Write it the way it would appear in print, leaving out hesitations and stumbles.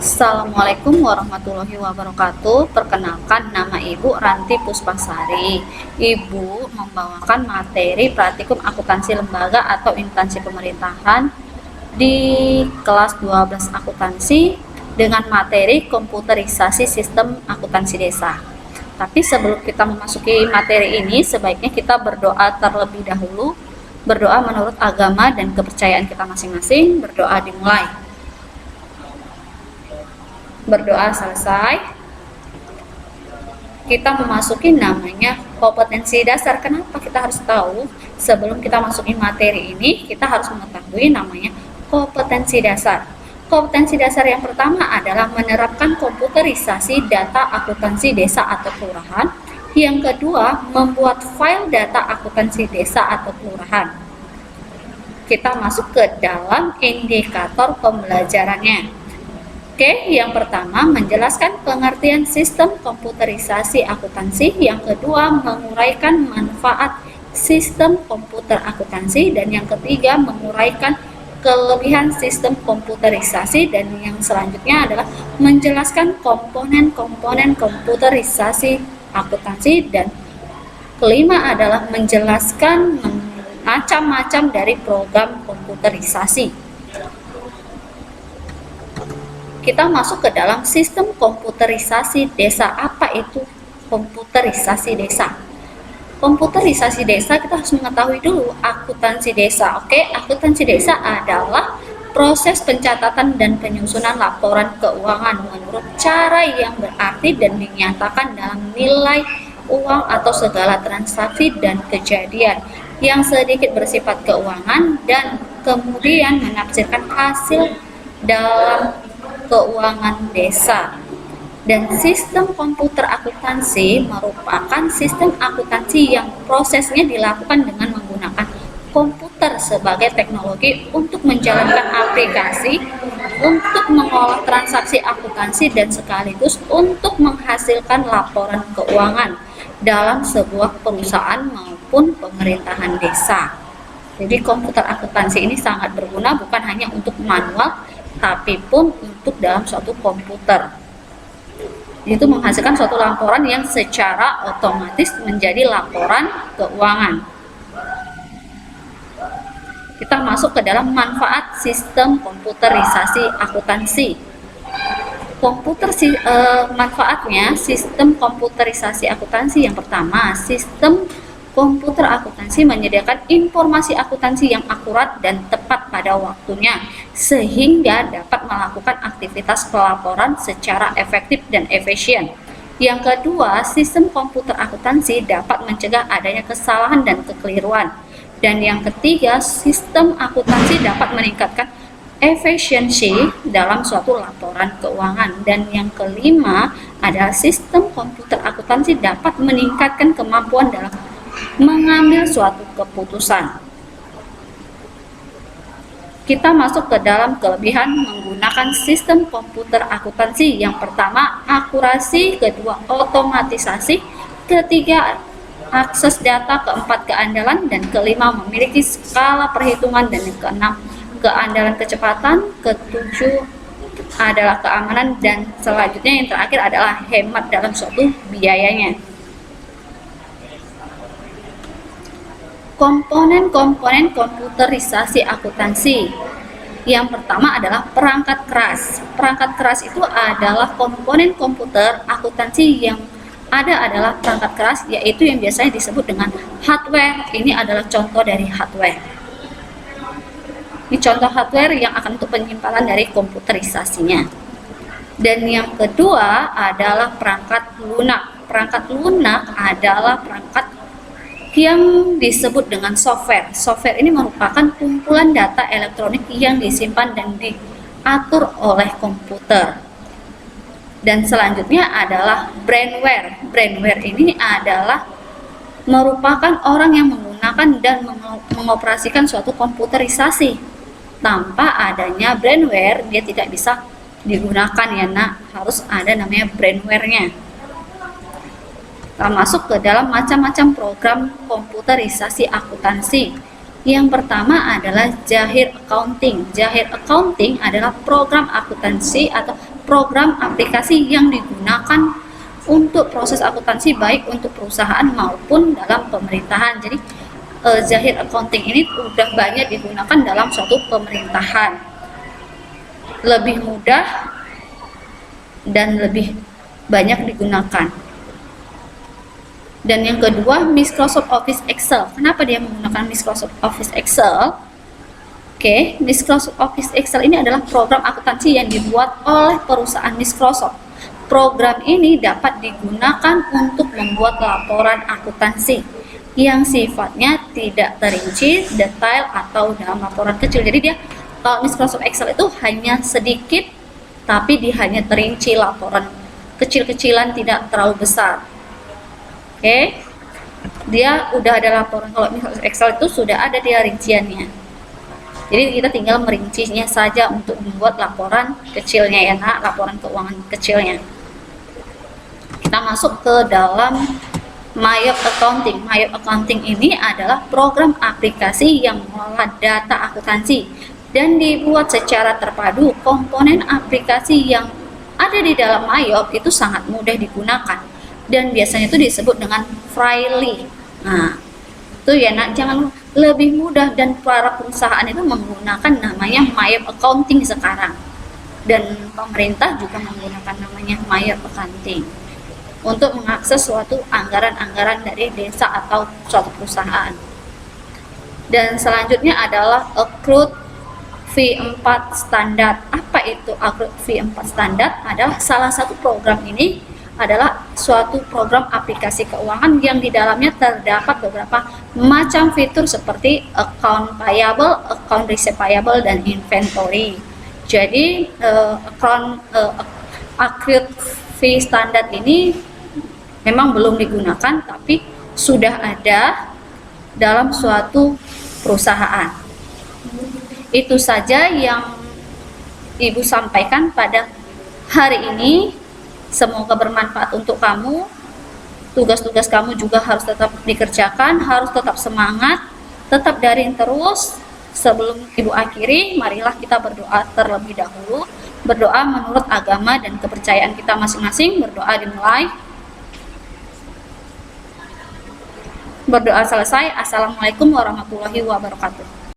Assalamualaikum warahmatullahi wabarakatuh. Perkenalkan, nama Ibu Ranti Puspasari. Ibu membawakan materi praktikum akuntansi lembaga atau instansi pemerintahan di kelas 12 akuntansi dengan materi komputerisasi sistem akuntansi desa. Tapi sebelum kita memasuki materi ini, sebaiknya kita berdoa terlebih dahulu. Berdoa menurut agama dan kepercayaan kita masing-masing. Berdoa dimulai. Berdoa selesai, kita memasuki namanya kompetensi dasar. Kenapa kita harus tahu? Sebelum kita masukin materi ini, kita harus mengetahui namanya kompetensi dasar. Kompetensi dasar yang pertama adalah menerapkan komputerisasi data akuntansi desa atau kelurahan. Yang kedua, membuat file data akuntansi desa atau kelurahan. Kita masuk ke dalam indikator pembelajarannya. Oke, yang pertama menjelaskan pengertian sistem komputerisasi akuntansi, yang kedua menguraikan manfaat sistem komputer akuntansi, dan yang ketiga menguraikan kelebihan sistem komputerisasi, dan yang selanjutnya adalah menjelaskan komponen-komponen komputerisasi akuntansi, dan kelima adalah menjelaskan macam-macam dari program komputerisasi. Kita masuk ke dalam sistem komputerisasi desa. Apa itu komputerisasi desa? Komputerisasi desa kita harus mengetahui dulu akuntansi desa. Oke, akuntansi desa adalah proses pencatatan dan penyusunan laporan keuangan menurut cara yang berarti dan dinyatakan dalam nilai uang atau segala transaksi dan kejadian yang sedikit bersifat keuangan dan kemudian menafsirkan hasil dalam keuangan desa. Dan sistem komputer akuntansi merupakan sistem akuntansi yang prosesnya dilakukan dengan menggunakan komputer sebagai teknologi untuk menjalankan aplikasi, untuk mengolah transaksi akuntansi, dan sekaligus untuk menghasilkan laporan keuangan dalam sebuah perusahaan maupun pemerintahan desa. Jadi komputer akuntansi ini sangat berguna bukan hanya untuk manual, tapi pun untuk dalam suatu komputer. Itu menghasilkan suatu laporan yang secara otomatis menjadi laporan keuangan. Kita masuk ke dalam manfaat sistem komputerisasi akuntansi. Manfaatnya sistem komputerisasi akuntansi. Yang pertama, sistem komputer akuntansi menyediakan informasi akuntansi yang akurat dan tepat pada waktunya, sehingga dapat melakukan aktivitas pelaporan secara efektif dan efisien. Yang kedua, sistem komputer akuntansi dapat mencegah adanya kesalahan dan kekeliruan. Dan yang ketiga, sistem akuntansi dapat meningkatkan efisiensi dalam suatu laporan keuangan. Dan yang kelima adalah sistem komputer akuntansi dapat meningkatkan kemampuan dalam mengambil suatu keputusan. Kita masuk ke dalam kelebihan menggunakan sistem komputer akuntansi. Yang pertama, akurasi, kedua, otomatisasi, ketiga, akses data, keempat, keandalan, dan kelima, memiliki skala perhitungan, dan yang keenam, keandalan kecepatan, ketujuh adalah keamanan, dan selanjutnya yang terakhir adalah hemat dalam suatu biayanya. Komponen-komponen komputerisasi akuntansi. Yang pertama adalah perangkat keras. Perangkat keras itu adalah komponen komputer akuntansi yang ada adalah perangkat keras, yaitu yang biasanya disebut dengan hardware. Ini adalah contoh dari hardware. Ini contoh hardware yang akan untuk penyimpanan dari komputerisasinya. Dan yang kedua adalah perangkat lunak. Perangkat lunak adalah perangkat yang disebut dengan software. Software ini merupakan kumpulan data elektronik yang disimpan dan diatur oleh komputer. Dan selanjutnya adalah brainware. Brainware ini adalah merupakan orang yang menggunakan dan mengoperasikan suatu komputerisasi. Tanpa adanya brainware, dia tidak bisa digunakan ya nak, harus ada namanya brainware-nya. Kita masuk ke dalam macam-macam program komputerisasi akuntansi. Yang pertama adalah Jahir Accounting. Jahir Accounting adalah program akuntansi atau program aplikasi yang digunakan untuk proses akuntansi baik untuk perusahaan maupun dalam pemerintahan. Jadi Zahir Accounting ini udah banyak digunakan dalam suatu pemerintahan, lebih mudah dan lebih banyak digunakan. Dan yang kedua, Microsoft Office Excel. Kenapa dia menggunakan Microsoft Office Excel? Oke, Microsoft Office Excel ini adalah program akuntansi yang dibuat oleh perusahaan Microsoft. Program ini dapat digunakan untuk membuat laporan akuntansi yang sifatnya tidak terinci, detail, atau dalam laporan kecil. Jadi dia, Microsoft Excel itu hanya sedikit, tapi dia hanya terinci, laporan kecil-kecilan, tidak terlalu besar. Oke, dia udah ada laporan. Kalau Microsoft Excel itu sudah ada dia rinciannya. Jadi kita tinggal merincinya saja untuk membuat laporan kecilnya ya nak, laporan keuangan kecilnya. Kita masuk ke dalam Mayop Accounting. Mayop Accounting ini adalah program aplikasi yang mengolah data akuntansi dan dibuat secara terpadu. Komponen aplikasi yang ada di dalam Mayop itu sangat mudah digunakan dan biasanya itu disebut dengan friendly. Nah, itu ya nak, jangan lebih mudah, dan para perusahaan itu menggunakan namanya Mayop Accounting sekarang, dan pemerintah juga menggunakan namanya Mayop Accounting untuk mengakses suatu anggaran-anggaran dari desa atau suatu perusahaan. Dan selanjutnya adalah Accrued V4 Standard. Apa itu Accrued V4 Standard? Adalah salah satu program ini adalah suatu program aplikasi keuangan yang di dalamnya terdapat beberapa macam fitur seperti account payable, account receivable, dan inventory. Jadi Accrued V Standard ini memang belum digunakan, tapi sudah ada dalam suatu perusahaan. Itu saja yang Ibu sampaikan pada hari ini. Semoga bermanfaat untuk kamu. Tugas-tugas kamu juga harus tetap dikerjakan, harus tetap semangat, tetap daring terus. Sebelum Ibu akhiri, marilah kita berdoa terlebih dahulu. Berdoa menurut agama dan kepercayaan kita masing-masing. Berdoa dimulai. Berdoa selesai. Assalamualaikum warahmatullahi wabarakatuh.